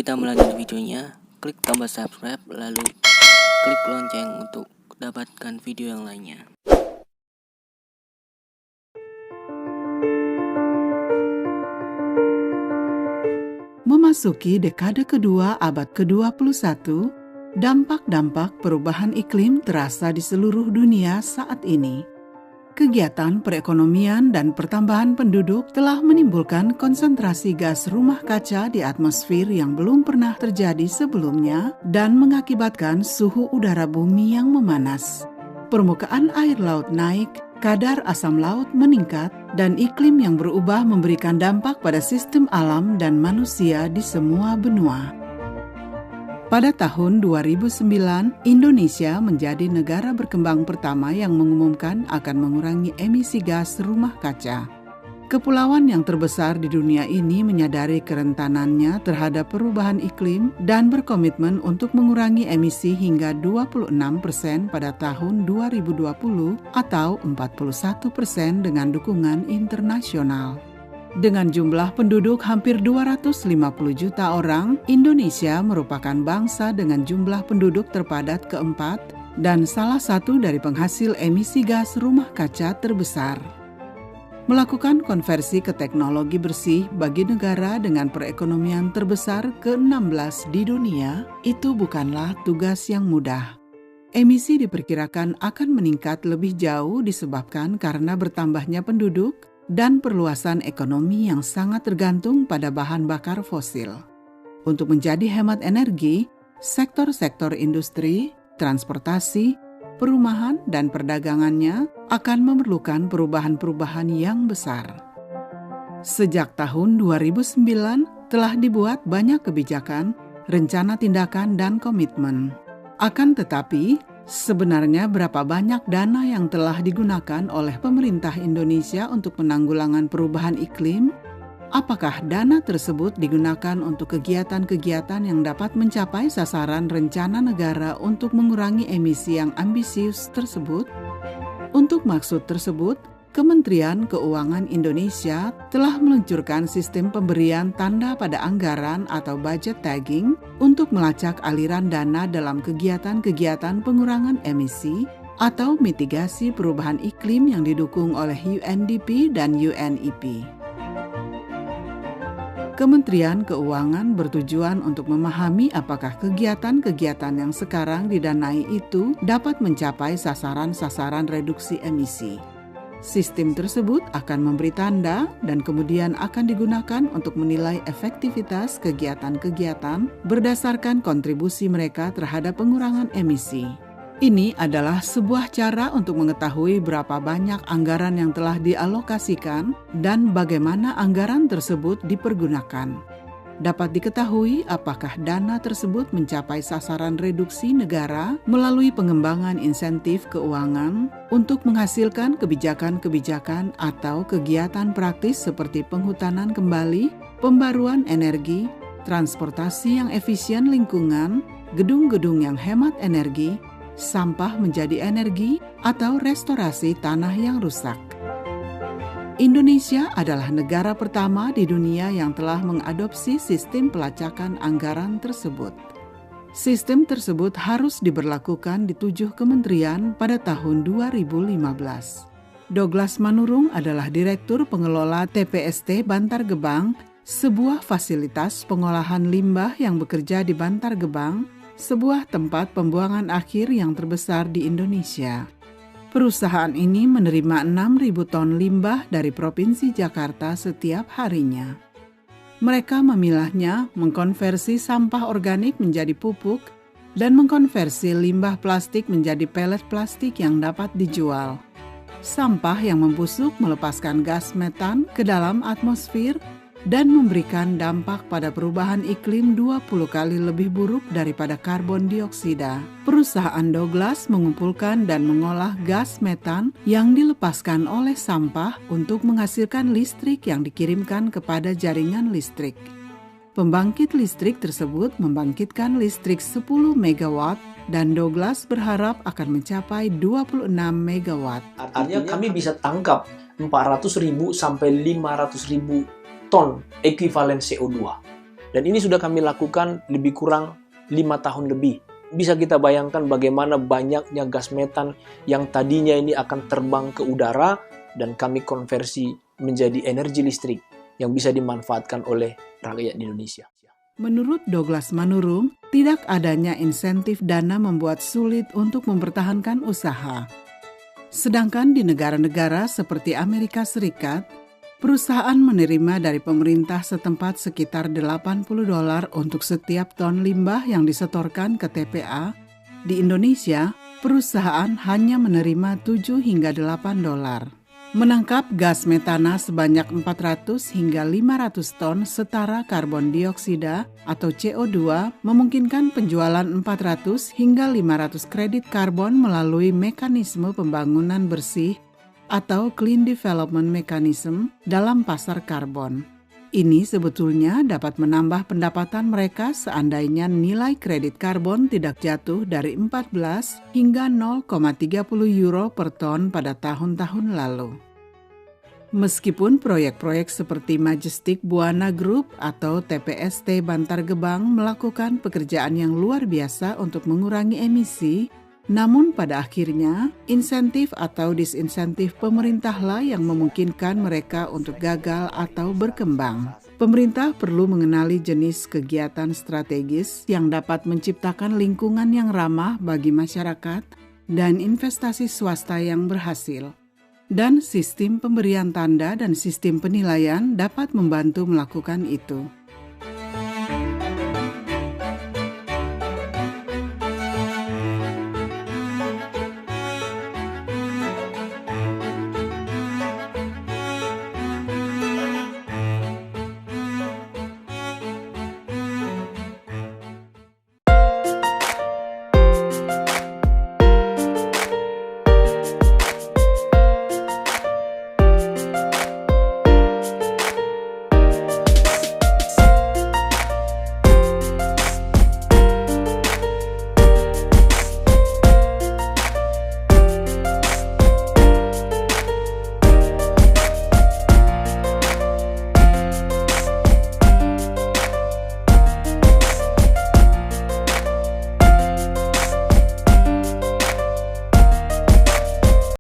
kita melanjutkan videonya, klik tombol subscribe lalu klik lonceng untuk dapatkan video yang lainnya. Memasuki dekade kedua abad ke-21, dampak-dampak perubahan iklim terasa di seluruh dunia saat ini. Kegiatan perekonomian dan pertambahan penduduk telah menimbulkan konsentrasi gas rumah kaca di atmosfer yang belum pernah terjadi sebelumnya dan mengakibatkan suhu udara bumi yang memanas. Permukaan air laut naik, kadar asam laut meningkat, dan iklim yang berubah memberikan dampak pada sistem alam dan manusia di semua benua. Pada tahun 2009, Indonesia menjadi negara berkembang pertama yang mengumumkan akan mengurangi emisi gas rumah kaca. Kepulauan yang terbesar di dunia ini menyadari kerentanannya terhadap perubahan iklim dan berkomitmen untuk mengurangi emisi hingga 26% pada tahun 2020 atau 41% dengan dukungan internasional. Dengan jumlah penduduk hampir 250 juta orang, Indonesia merupakan bangsa dengan jumlah penduduk terpadat keempat dan salah satu dari penghasil emisi gas rumah kaca terbesar. Melakukan konversi ke teknologi bersih bagi negara dengan perekonomian terbesar ke-16 di dunia, itu bukanlah tugas yang mudah. Emisi diperkirakan akan meningkat lebih jauh disebabkan karena bertambahnya penduduk dan perluasan ekonomi yang sangat tergantung pada bahan bakar fosil. Untuk menjadi hemat energi, sektor-sektor industri, transportasi, perumahan, dan perdagangannya akan memerlukan perubahan-perubahan yang besar. Sejak tahun 2009 telah dibuat banyak kebijakan, rencana tindakan, dan komitmen. Akan tetapi, sebenarnya berapa banyak dana yang telah digunakan oleh pemerintah Indonesia untuk penanggulangan perubahan iklim? Apakah dana tersebut digunakan untuk kegiatan-kegiatan yang dapat mencapai sasaran rencana negara untuk mengurangi emisi yang ambisius tersebut? Untuk maksud tersebut, Kementerian Keuangan Indonesia telah meluncurkan sistem pemberian tanda pada anggaran atau budget tagging untuk melacak aliran dana dalam kegiatan-kegiatan pengurangan emisi atau mitigasi perubahan iklim yang didukung oleh UNDP dan UNEP. Kementerian Keuangan bertujuan untuk memahami apakah kegiatan-kegiatan yang sekarang didanai itu dapat mencapai sasaran-sasaran reduksi emisi. Sistem tersebut akan memberi tanda dan kemudian akan digunakan untuk menilai efektivitas kegiatan-kegiatan berdasarkan kontribusi mereka terhadap pengurangan emisi. Ini adalah sebuah cara untuk mengetahui berapa banyak anggaran yang telah dialokasikan dan bagaimana anggaran tersebut dipergunakan. Dapat diketahui apakah dana tersebut mencapai sasaran reduksi negara melalui pengembangan insentif keuangan untuk menghasilkan kebijakan-kebijakan atau kegiatan praktis seperti penghutanan kembali, pembaruan energi, transportasi yang efisien lingkungan, gedung-gedung yang hemat energi, sampah menjadi energi, atau restorasi tanah yang rusak. Indonesia adalah negara pertama di dunia yang telah mengadopsi sistem pelacakan anggaran tersebut. Sistem tersebut harus diberlakukan di 7 kementerian pada tahun 2015. Douglas Manurung adalah Direktur Pengelola TPST Bantar Gebang, sebuah fasilitas pengolahan limbah yang bekerja di Bantar Gebang, sebuah tempat pembuangan akhir yang terbesar di Indonesia. Perusahaan ini menerima 6.000 ton limbah dari Provinsi Jakarta setiap harinya. Mereka memilahnya mengkonversi sampah organik menjadi pupuk dan mengkonversi limbah plastik menjadi pelet plastik yang dapat dijual. Sampah yang membusuk melepaskan gas metan ke dalam atmosfer dan memberikan dampak pada perubahan iklim 20 kali lebih buruk daripada karbon dioksida. Perusahaan Douglas mengumpulkan dan mengolah gas metan yang dilepaskan oleh sampah untuk menghasilkan listrik yang dikirimkan kepada jaringan listrik. Pembangkit listrik tersebut membangkitkan listrik 10 MW dan Douglas berharap akan mencapai 26 MW. Artinya kami bisa tangkap 400.000 sampai 500.000 ton ekuivalen CO2 Dan ini sudah kami lakukan lebih kurang 5 tahun lebih. Bisa kita bayangkan bagaimana banyaknya gas metan yang tadinya ini akan terbang ke udara dan kami konversi menjadi energi listrik yang bisa dimanfaatkan oleh rakyat Indonesia. Menurut Douglas Manurung, tidak adanya insentif dana membuat sulit untuk mempertahankan usaha. Sedangkan di negara-negara seperti Amerika Serikat, perusahaan menerima dari pemerintah setempat sekitar $80 untuk setiap ton limbah yang disetorkan ke TPA. Di Indonesia, perusahaan hanya menerima $7 hingga $8. Menangkap gas metana sebanyak 400 hingga 500 ton setara karbon dioksida atau CO2 memungkinkan penjualan 400 hingga 500 kredit karbon melalui mekanisme pembangunan bersih atau Clean Development Mechanism dalam pasar karbon. Ini sebetulnya dapat menambah pendapatan mereka seandainya nilai kredit karbon tidak jatuh dari 14 hingga 0,30 euro per ton pada tahun-tahun lalu. Meskipun proyek-proyek seperti Majestic Buana Group atau TPST Bantar Gebang melakukan pekerjaan yang luar biasa untuk mengurangi emisi, namun pada akhirnya, insentif atau disinsentif pemerintahlah yang memungkinkan mereka untuk gagal atau berkembang. Pemerintah perlu mengenali jenis kegiatan strategis yang dapat menciptakan lingkungan yang ramah bagi masyarakat dan investasi swasta yang berhasil. Dan sistem pemberian tanda dan sistem penilaian dapat membantu melakukan itu.